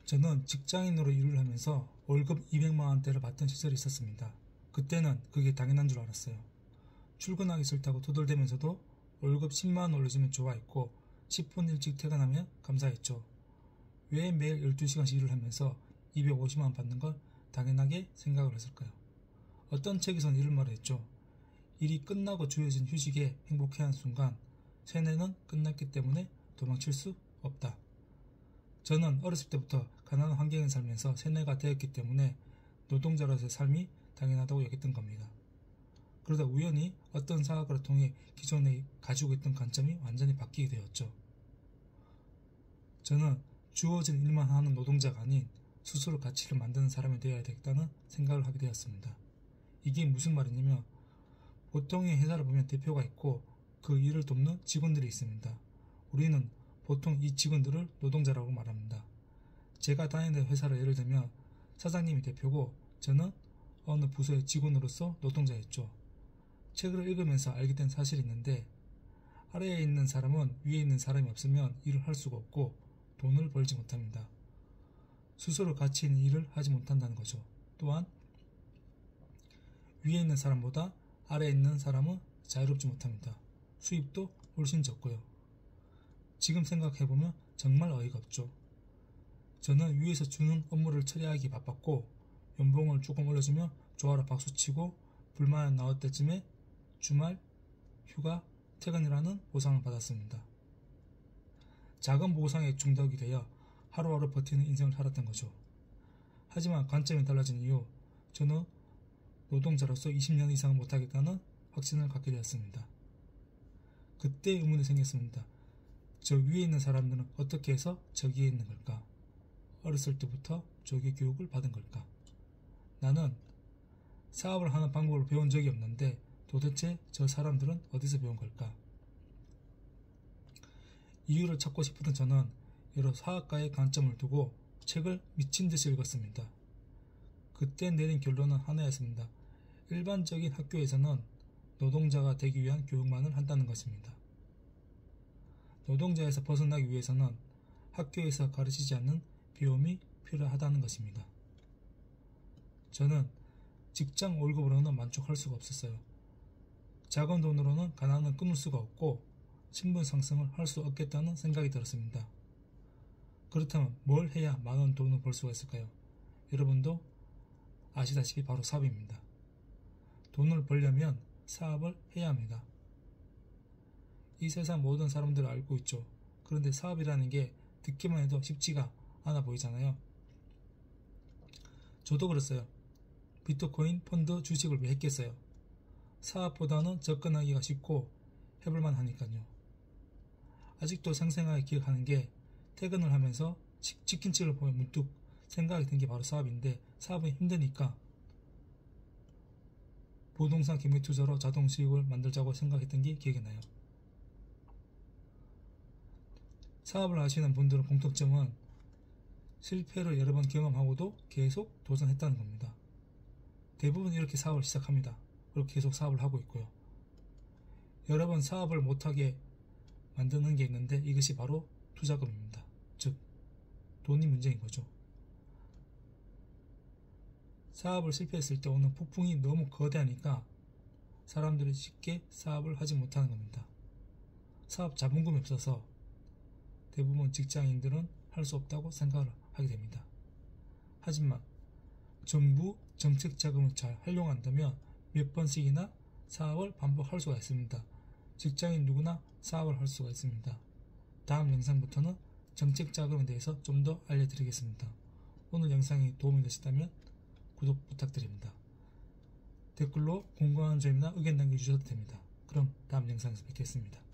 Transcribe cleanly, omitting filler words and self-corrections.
저는 직장인으로 일을 하면서 월급 200만원대를 받던 시절이 있었습니다. 그때는 그게 당연한 줄 알았어요. 출근하기 싫다고 투덜대면서도 월급 10만원 올려주면 좋아했고 10분 일찍 퇴근하면 감사했죠. 왜 매일 12시간씩 일을 하면서 250만원 받는 걸 당연하게 생각을 했을까요? 어떤 책에서는 이런 말을 했죠. 일이 끝나고 주어진 휴식에 행복해하는 순간 세뇌는 끝났기 때문에 도망칠 수 없다. 저는 어렸을 때부터 가난한 환경에 살면서 세뇌가 되었기 때문에 노동자로서의 삶이 당연하다고 여겼던 겁니다. 그러다 우연히 어떤 사학을 통해 기존에 가지고 있던 관점이 완전히 바뀌게 되었죠. 저는 주어진 일만 하는 노동자가 아닌 스스로 가치를 만드는 사람이 되어야 되겠다는 생각을 하게 되었습니다. 이게 무슨 말이냐면 보통의 회사를 보면 대표가 있고 그 일을 돕는 직원들이 있습니다. 우리는 보통 이 직원들을 노동자라고 말합니다. 제가 다니는 회사를 예를 들면 사장님이 대표고 저는 어느 부서의 직원으로서 노동자였죠. 책을 읽으면서 알게 된 사실이 있는데 아래에 있는 사람은 위에 있는 사람이 없으면 일을 할 수가 없고 돈을 벌지 못합니다. 스스로 가치 있는 일을 하지 못한다는 거죠. 또한 위에 있는 사람보다 아래에 있는 사람은 자유롭지 못합니다. 수입도 훨씬 적고요. 지금 생각해보면 정말 어이가 없죠. 저는 위에서 주는 업무를 처리하기 바빴고 연봉을 조금 올려주면 좋아라 박수치고 불만 나올 때쯤에 주말, 휴가, 퇴근이라는 보상을 받았습니다. 작은 보상에 중독이 되어 하루하루 버티는 인생을 살았던 거죠. 하지만 관점이 달라진 이후 저는 노동자로서 20년 이상은 못하겠다는 확신을 갖게 되었습니다. 그때 의문이 생겼습니다. 저 위에 있는 사람들은 어떻게 해서 저기에 있는 걸까? 어렸을 때부터 조기 교육을 받은 걸까? 나는 사업을 하는 방법을 배운 적이 없는데 도대체 저 사람들은 어디서 배운 걸까? 이유를 찾고 싶었던 저는 여러 사학과의 관점을 두고 책을 미친 듯이 읽었습니다. 그때 내린 결론은 하나였습니다. 일반적인 학교에서는 노동자가 되기 위한 교육만을 한다는 것입니다. 노동자에서 벗어나기 위해서는 학교에서 가르치지 않는 배움이 필요하다는 것입니다. 저는 직장 월급으로는 만족할 수가 없었어요. 작은 돈으로는 가난을 끊을 수가 없고 신분 상승을 할 수 없겠다는 생각이 들었습니다. 그렇다면 뭘 해야 많은 돈을 벌 수가 있을까요? 여러분도 아시다시피 바로 사업입니다. 돈을 벌려면 사업을 해야 합니다. 이 세상 모든 사람들을 알고 있죠. 그런데 사업이라는 게 듣기만 해도 쉽지가 않아 보이잖아요. 저도 그랬어요. 비트코인, 펀드, 주식을 왜 했겠어요? 사업보다는 접근하기가 쉽고 해볼만 하니까요. 아직도 생생하게 기억하는 게 퇴근을 하면서 치킨집을 보면 문득 생각이 든 게 바로 사업인데 사업은 힘드니까 부동산 기밀 투자로 자동 수익을 만들자고 생각했던 게 기억이 나요. 사업을 하시는 분들의 공통점은 실패를 여러 번 경험하고도 계속 도전했다는 겁니다. 대부분 이렇게 사업을 시작합니다. 그리고 계속 사업을 하고 있고요. 여러 번 사업을 못하게 만드는 게 있는데 이것이 바로 투자금입니다. 즉 돈이 문제인 거죠. 사업을 실패했을 때 오는 폭풍이 너무 거대하니까 사람들이 쉽게 사업을 하지 못하는 겁니다. 사업 자본금이 없어서 대부분 직장인들은 할 수 없다고 생각을 하게 됩니다. 하지만 정부 정책 자금을 잘 활용한다면 몇 번씩이나 사업을 반복할 수가 있습니다. 직장인 누구나 사업을 할 수가 있습니다. 다음 영상부터는 정책 자금에 대해서 좀 더 알려드리겠습니다. 오늘 영상이 도움이 되셨다면 구독 부탁드립니다. 댓글로 궁금한 점이나 의견 남겨주셔도 됩니다. 그럼 다음 영상에서 뵙겠습니다.